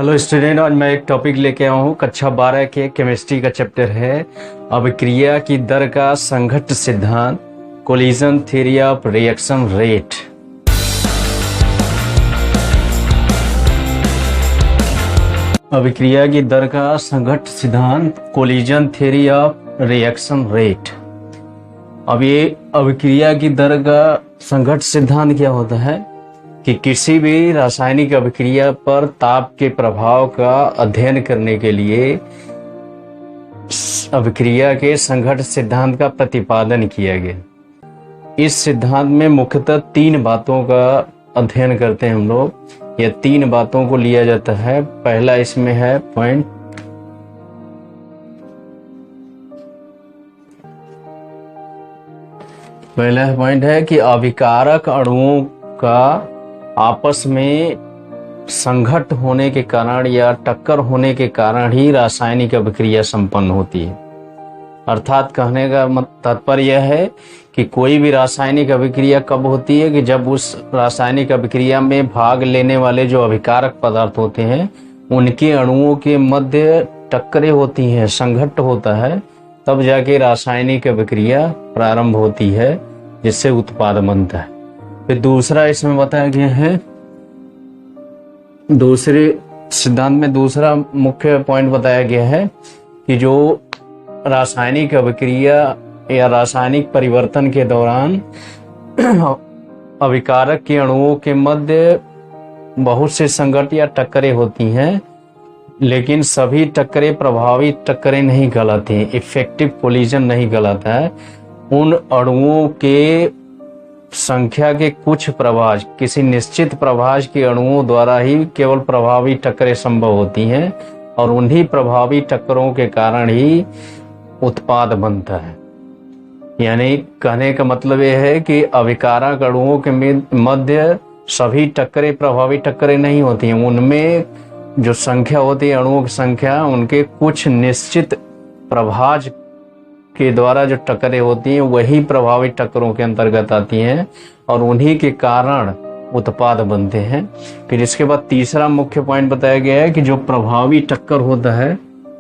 Hello student, आज मैं एक टॉपिक लेके आया हूँ। कक्षा 12 के केमिस्ट्री का चैप्टर है अभिक्रिया की दर का संघट्ट सिद्धांत, collision theory of reaction rate. अभिक्रिया की दर का संघट्ट सिद्धांत, collision theory of reaction rate. अब ये अभिक्रिया की दर का संघट्ट सिद्धांत क्या होता है कि किसी भी रासायनिक अभिक्रिया पर ताप के प्रभाव का अध्ययन करने के लिए अभिक्रिया के संघट्ट सिद्धांत का प्रतिपादन किया गया। इस सिद्धांत में मुख्यतः तीन बातों का अध्ययन करते हैं हम लोग। यह तीन बातों को लिया जाता है। पहला इसमें है पहला पॉइंट है कि अभिकारक अणुओं का आपस में संघट्ट होने के कारण या टक्कर होने के कारण ही रासायनिक अभिक्रिया संपन्न होती है। अर्थात कहने का तात्पर्य यह है कि कोई भी रासायनिक अभिक्रिया कब होती है कि जब उस रासायनिक अभिक्रिया में भाग लेने वाले जो अभिकारक पदार्थ होते हैं उनके अणुओं के मध्य टक्करें होती हैं, संघट्ट होता है, तब जाके रासायनिक अभिक्रिया प्रारंभ होती है जिससे उत्पाद बनता है। फिर दूसरा इसमें बताया गया है, दूसरे सिद्धांत में दूसरा मुख्य पॉइंट बताया गया है कि जो रासायनिक अभिक्रिया या रासायनिक परिवर्तन के दौरान अभिकारक के अणुओं के मध्य बहुत से संघट्ट या टक्करें होती हैं, लेकिन सभी टक्करें प्रभावी टक्करें नहीं कहलाती हैं, इफेक्टिव कोलिजन नहीं कहलाता है। उन अणुओं के संख्या के कुछ प्रभाज, किसी निश्चित प्रभाज के अणुओं द्वारा ही केवल प्रभावी टक्करें संभव होती हैं और उन्हीं प्रभावी टक्करों के कारण ही उत्पाद बनता है। यानी कहने का मतलब यह है कि अभिकारक अणुओं के मध्य सभी टक्करें प्रभावी टक्करें नहीं होती हैं। उनमें जो संख्या होती है, अणुओं की संख्या, उनके कुछ निश्चित प्रभाज के द्वारा जो टक्करें होती हैं वही प्रभावी टक्करों के अंतर्गत आती हैं और उन्हीं के कारण उत्पाद बनते हैं। फिर इसके बाद तीसरा मुख्य पॉइंट बताया गया है कि जो प्रभावी टक्कर होता है,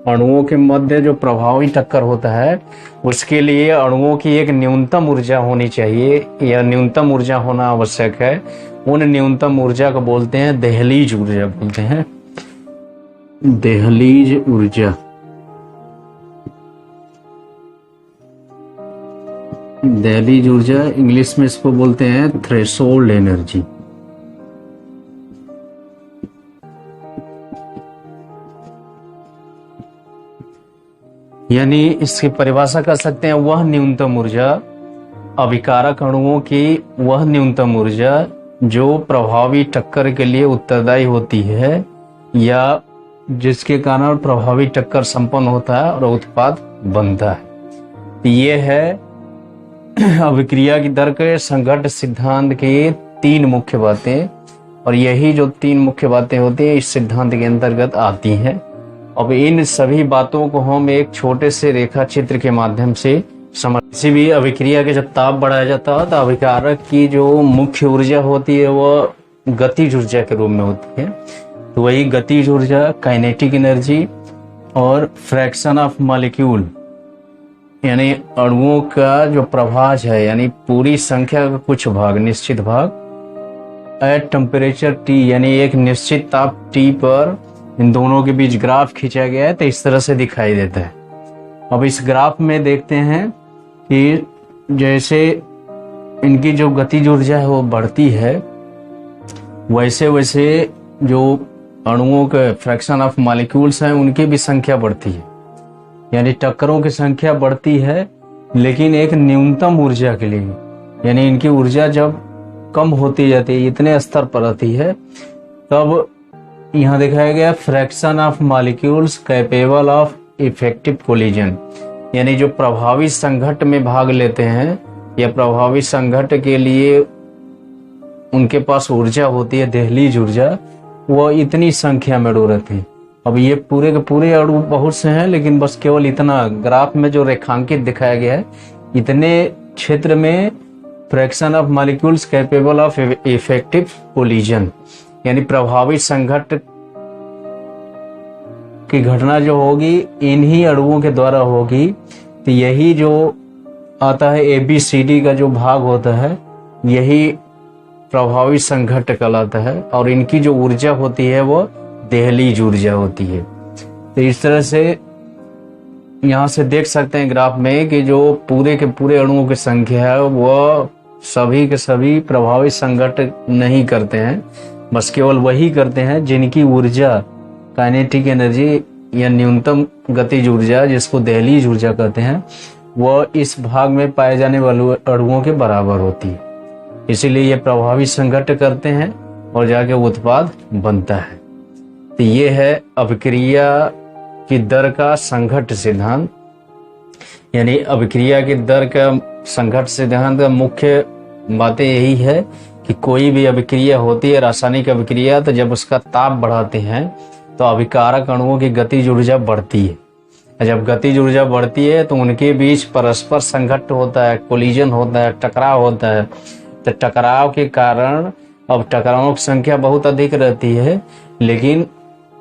अणुओं के मध्य जो प्रभावी टक्कर होता है, उसके लिए अणुओं की एक न्यूनतम ऊर्जा होनी चाहिए या न्यूनतम ऊर्जा होना आवश्यक है। उन न्यूनतम ऊर्जा को बोलते हैं दहलीज ऊर्जा, बोलते हैं दहलीज ऊर्जा। दहलीज ऊर्जा इंग्लिश में इसको बोलते हैं थ्रेशोल्ड एनर्जी। यानी इसकी परिभाषा कर सकते हैं वह न्यूनतम ऊर्जा, अभिकारक अणुओं की वह न्यूनतम ऊर्जा जो प्रभावी टक्कर के लिए उत्तरदायी होती है या जिसके कारण प्रभावी टक्कर संपन्न होता है और उत्पाद बनता है। ये है अभिक्रिया की दर के संघट्ट सिद्धांत के तीन मुख्य बातें, और यही जो तीन मुख्य बातें होती हैं इस सिद्धांत के अंतर्गत आती हैं। अब इन सभी बातों को हम एक छोटे से रेखा चित्र के माध्यम से समझ। किसी भी अभिक्रिया के जब ताप बढ़ाया जाता है तो अभिकारक की जो मुख्य ऊर्जा होती है वह गतिज ऊर्जा के रूप में होती है। तो वही गतिज ऊर्जा, काइनेटिक एनर्जी और फ्रैक्शन ऑफ मॉलिक्यूल यानी अणुओं का जो प्रभाज है, यानी पूरी संख्या का कुछ भाग, निश्चित भाग एट टेम्परेचर T, यानी एक निश्चित ताप T पर इन दोनों के बीच ग्राफ खींचा गया है तो इस तरह से दिखाई देता है। अब इस ग्राफ में देखते हैं कि जैसे इनकी जो गतिज ऊर्जा है वो बढ़ती है, वैसे वैसे जो अणुओं के फ्रैक्शन ऑफ मॉलिक्यूल्स हैं उनकी भी संख्या बढ़ती है। यानी टक्करों की संख्या बढ़ती है, लेकिन एक न्यूनतम ऊर्जा के लिए, यानी इनकी ऊर्जा जब कम होती जाती है, इतने स्तर पर आती है, तब यहाँ दिखाया गया fraction of molecules capable of effective collision. यानी जो प्रभावी संघट्ट में भाग लेते हैं या प्रभावी संघट्ट के लिए उनके पास ऊर्जा होती है, दहलीज ऊर्जा, वो इतनी संख्या में रहते हैं। अब ये पूरे के पूरे अणु बहुत से हैं, लेकिन बस केवल इतना ग्राफ में जो रेखांकित दिखाया गया है, इतने क्षेत्र में fraction of molecules capable of effective collision यानी प्रभावी संघट्ट की घटना जो होगी इन्हीं अणुओं के द्वारा होगी। तो यही जो आता है ABCD का जो भाग होता है, यही प्रभावी संघट्ट कहलाता है। और इनकी जो ऊर्जा होती है वो दहलीज ऊर्जा होती है। तो इस तरह से यहाँ से देख सकते हैं ग्राफ में कि जो पूरे के पूरे अणुओं की संख्या है वह सभी के सभी प्रभावी संघट्ट नहीं करते हैं, बस केवल वही करते हैं जिनकी ऊर्जा काइनेटिक एनर्जी या न्यूनतम गतिज ऊर्जा, जिसको दहलीज ऊर्जा कहते हैं, वह इस भाग में पाए जाने वाले अणुओं के बराबर होती है। इसीलिए ये प्रभावी संघट्ट करते हैं और जाके उत्पाद बनता है। तो ये है अभिक्रिया की दर का संघट्ट सिद्धांत। यानी अभिक्रिया की दर का संघट्ट सिद्धांत का मुख्य बातें यही है कि कोई भी अभिक्रिया होती है, रासायनिक अभिक्रिया, तो जब उसका ताप बढ़ाते हैं तो अभिकारक अणुओं की गतिज ऊर्जा बढ़ती है। जब गतिज ऊर्जा बढ़ती है तो उनके बीच परस्पर संघट्ट होता है, कोलिजन होता है, टकराव होता है। तो टकराव के कारण अब टकरावों की संख्या बहुत अधिक रहती है, लेकिन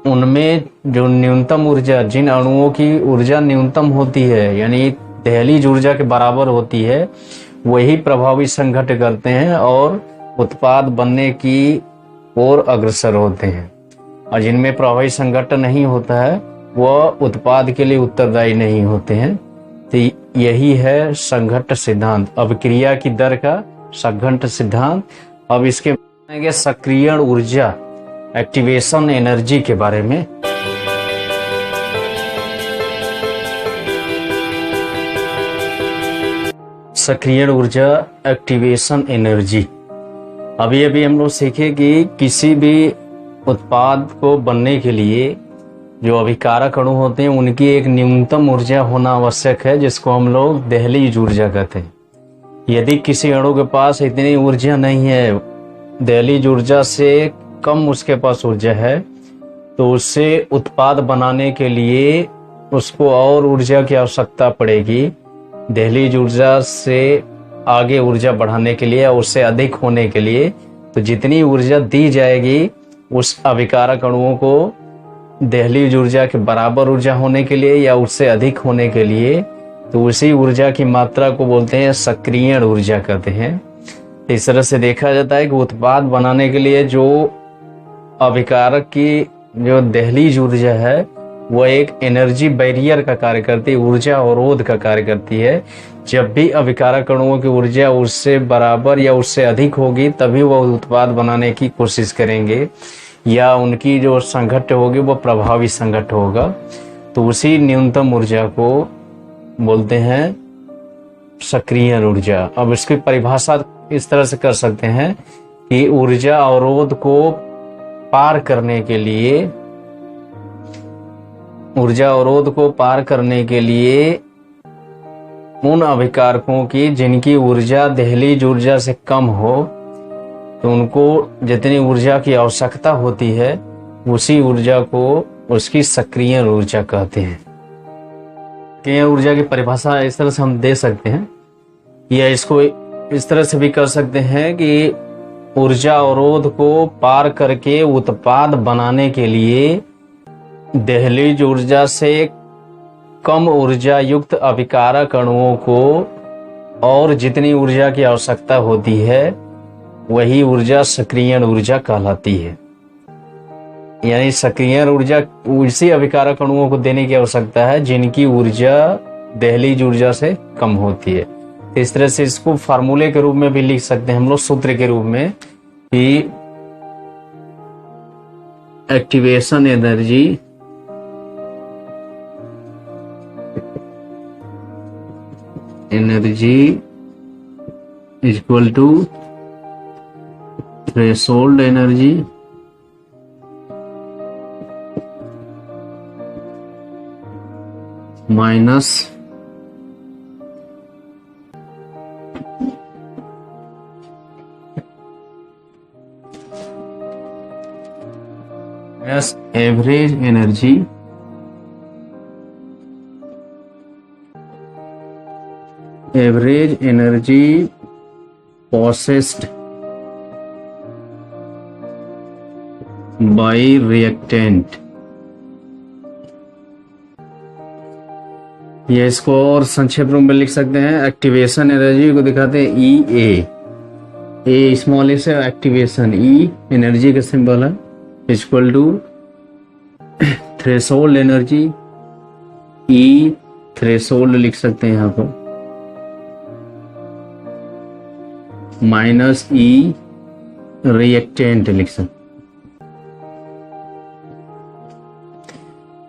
उनमें जो न्यूनतम ऊर्जा, जिन अणुओं की ऊर्जा न्यूनतम होती है यानी दहलीज ऊर्जा के बराबर होती है, वही प्रभावी संघट्ट करते हैं और उत्पाद बनने की ओर अग्रसर होते हैं। और जिनमें प्रभावी संघट्ट नहीं होता है वह उत्पाद के लिए उत्तरदायी नहीं होते हैं। तो यही है संघट्ट सिद्धांत, अभिक्रिया की दर का संघट्ट सिद्धांत। अब इसके सक्रियण ऊर्जा, एक्टिवेशन एनर्जी के बारे में। सक्रियण ऊर्जा, एक्टिवेशन एनर्जी। अभी हम लोग सीखे कि किसी भी उत्पाद को बनने के लिए जो अभिकारक अणु होते हैं उनकी एक न्यूनतम ऊर्जा होना आवश्यक है, जिसको हम लोग दहलीज ऊर्जा कहते हैं। यदि किसी अणु के पास इतनी ऊर्जा नहीं है, दहलीज ऊर्जा से कम उसके पास ऊर्जा है, तो उससे उत्पाद बनाने के लिए उसको और ऊर्जा की आवश्यकता पड़ेगी। दहलीज ऊर्जा से आगे ऊर्जा बढ़ाने के लिए, उससे अधिक होने के लिए, तो जितनी ऊर्जा दी जाएगी उस अभिकारक अणुओं को दहलीज ऊर्जा के बराबर ऊर्जा होने के लिए या उससे अधिक होने के लिए, तो उसी ऊर्जा की मात्रा को बोलते हैं सक्रियण ऊर्जा कहते हैं। इस तरह से देखा जाता है कि उत्पाद बनाने के लिए जो अभिकारक की जो दहलीज ऊर्जा है वह एक एनर्जी बैरियर का कार्य करती है, ऊर्जा अवरोध का कार्य करती है। जब भी अभिकारक अणुओं की ऊर्जा उससे बराबर या उससे अधिक होगी तभी वह उत्पाद बनाने की कोशिश करेंगे, या उनकी जो संघट्ट होगी वो प्रभावी संघट्ट होगा। तो उसी न्यूनतम ऊर्जा को बोलते हैं सक्रियण ऊर्जा। अब इसकी परिभाषा इस तरह से कर सकते हैं कि ऊर्जा अवरोध को पार करने के लिए, ऊर्जा अवरोध को पार करने के लिए उन अभिकारकों की जिनकी ऊर्जा दहलीज ऊर्जा से कम हो, तो उनको जितनी ऊर्जा की आवश्यकता होती है उसी ऊर्जा को उसकी सक्रियण ऊर्जा कहते हैं। सक्रियण ऊर्जा की परिभाषा इस तरह से हम दे सकते हैं, या इसको इस तरह से भी कर सकते हैं कि ऊर्जा अवरोध को पार करके उत्पाद बनाने के लिए दहलीज ऊर्जा से कम ऊर्जा युक्त अभिकारक अणुओं को और जितनी ऊर्जा की आवश्यकता होती है वही ऊर्जा सक्रियण ऊर्जा कहलाती है। यानी सक्रियण ऊर्जा उसी अभिकारक अणुओं को देने की आवश्यकता है जिनकी ऊर्जा दहलीज ऊर्जा से कम होती है। तो इस तरह से इसको फार्मूले के रूप में भी लिख सकते हैं हम लोग, सूत्र के रूप में, कि activation energy is equal to threshold energy minus average energy possessed by reactant ये इसको और संक्षेप रूप में लिख सकते हैं। एक्टिवेशन एनर्जी को दिखाते हैं ई ए स्मॉल ए से एक्टिवेशन, ई एनर्जी का सिंबल है, equal to threshold energy, E threshold लिख सकते हैं यहाँ पर, माइनस ई रिएक्टेंट लिख सकते।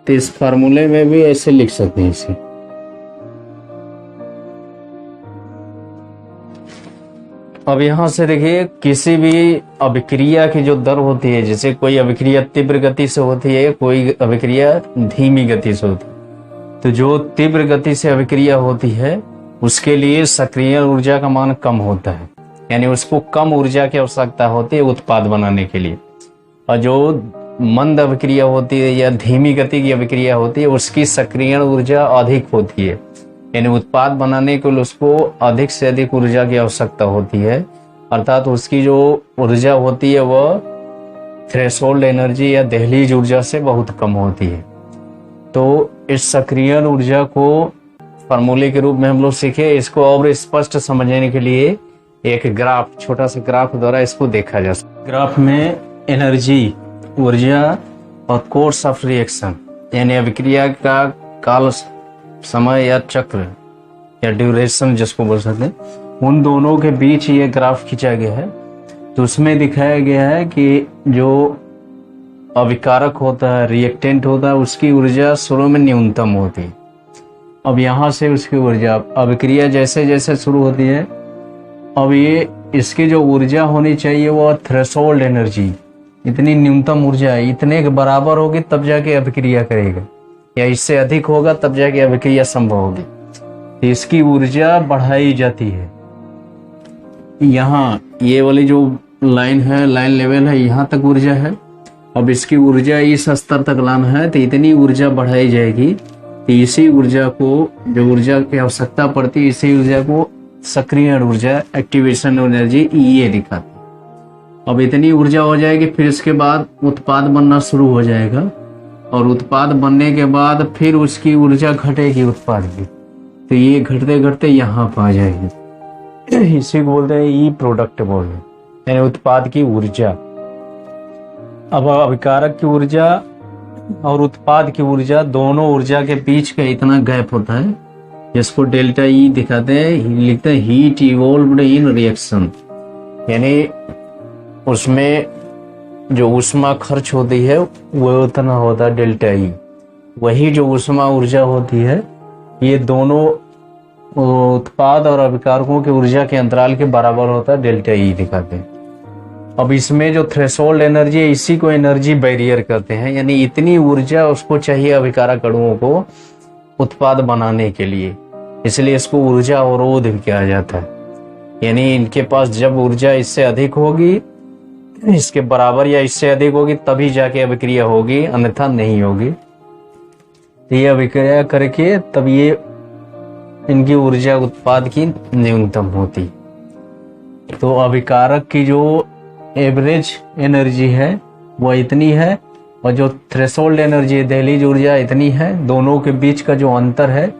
तो इस फार्मूले में भी ऐसे लिख सकते हैं इसे। अब यहां से देखिए, किसी भी अभिक्रिया की जो दर होती है, जैसे कोई अभिक्रिया तीव्र गति से होती है, कोई अभिक्रिया धीमी गति से होती है, तो जो तीव्र गति से अभिक्रिया होती है उसके लिए सक्रिय ऊर्जा का मान कम होता है, यानी उसको कम ऊर्जा की आवश्यकता होती है उत्पाद बनाने के लिए। और जो मंद अभिक्रिया होती है या धीमी गति की अभिक्रिया होती है उसकी सक्रिय ऊर्जा अधिक होती है, यानी उत्पाद बनाने के लिए उसको अधिक से अधिक ऊर्जा की आवश्यकता होती है, अर्थात उसकी जो ऊर्जा होती है वह थ्रेशोल्ड एनर्जी या दहलीज ऊर्जा से बहुत कम होती है। तो इस सक्रिय ऊर्जा को फार्मूले के रूप में हम लोग सीखे। इसको और स्पष्ट समझने के लिए एक ग्राफ, छोटा सा ग्राफ द्वारा इसको देखा जा सकता है। ग्राफ में एनर्जी, ऊर्जा और कोर्स ऑफ रिएक्शन, यानी अभिक्रिया का काल समय या चक्र या ड्यूरेशन जिसको बोल सकते हैं, उन दोनों के बीच ये ग्राफ खींचा गया है। तो उसमें दिखाया गया है कि जो अभिकारक होता है, रिएक्टेंट होता है, उसकी ऊर्जा शुरू में न्यूनतम होती है। अब यहाँ से उसकी ऊर्जा, अभिक्रिया जैसे जैसे शुरू होती है, अब ये इसकी जो ऊर्जा होनी चाहिए वो थ्रेशोल्ड एनर्जी, इतनी न्यूनतम ऊर्जा है, इतने के बराबर होगी तब जाके अभिक्रिया करेगा, या इससे अधिक होगा तब जाके अभिक्रिया संभव होगी। तो इसकी ऊर्जा बढ़ाई जाती है। यहाँ ये वाली जो लाइन है, लाइन लेवल है, यहाँ तक ऊर्जा है। अब इसकी ऊर्जा इस स्तर तक लाना है तो इतनी ऊर्जा बढ़ाई जाएगी। तो इसी ऊर्जा को, जो ऊर्जा की आवश्यकता पड़ती है, इसी ऊर्जा को सक्रिय ऊर्जा, एक्टिवेशन एनर्जी, ये दिखाती है। अब इतनी ऊर्जा हो जाएगी, फिर इसके बाद उत्पाद बनना शुरू हो जाएगा, और उत्पाद बनने के बाद फिर उसकी ऊर्जा घटेगी उत्पाद की। तो ये घटते घटते यहाँ पर आ जाएगी। इसी को बोलते हैं ई प्रोडक्ट बोल रहे, यानी उत्पाद की ऊर्जा। अब अभिकारक की ऊर्जा और उत्पाद की ऊर्जा, दोनों ऊर्जा के बीच का इतना गैप होता है, जिसको डेल्टा ई दिखाते हैं, लिखते हैं हीट इवॉल्व्ड इन रिएक्शन, यानी उसमें जो ऊष्मा खर्च होती है वो उतना होता है डेल्टा ई। वही जो ऊष्मा ऊर्जा होती है, ये दोनों उत्पाद और अभिकारकों के ऊर्जा के अंतराल के बराबर होता है, डेल्टा ई दिखाते हैं। अब इसमें जो थ्रेशोल्ड एनर्जी है, इसी को एनर्जी बैरियर कहते हैं, यानी इतनी ऊर्जा उसको चाहिए अभिकारक अणुओं को उत्पाद बनाने के लिए, इसलिए इसको ऊर्जा अवरोध भी कहा जाता है। यानी इनके पास जब ऊर्जा इससे अधिक होगी, इसके बराबर या इससे अधिक होगी, तभी जाके अभिक्रिया होगी, अन्यथा नहीं होगी। तो ये अभिक्रिया करके तब ये इनकी ऊर्जा उत्पाद की न्यूनतम होती। तो अभिकारक की जो एवरेज एनर्जी है वह इतनी है, और जो थ्रेशोल्ड एनर्जी है, दहलीज ऊर्जा, इतनी है। दोनों के बीच का जो अंतर है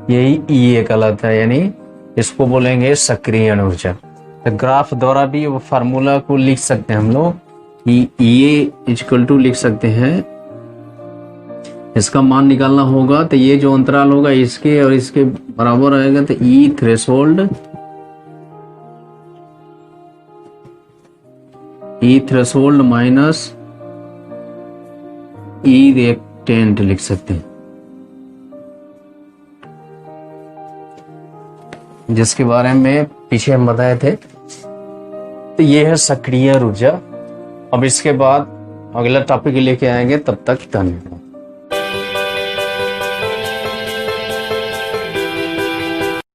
यही ई कहलाता है, यानी इसको बोलेंगे सक्रिय ऊर्जा। तो ग्राफ द्वारा भी वो फार्मूला को लिख सकते हैं हम लोग, ये इक्वल टू लिख सकते हैं, इसका मान निकालना होगा तो ये जो अंतराल होगा इसके और इसके बराबर आएगा, तो ई थ्रेशोल्ड माइनस ई रिएक्टेंट लिख सकते हैं, जिसके बारे में पीछे हम बताए थे। तो ये है सक्रिय ऊर्जा। अब इसके बाद अगला टॉपिक लेके आएंगे, तब तक धन्यवाद।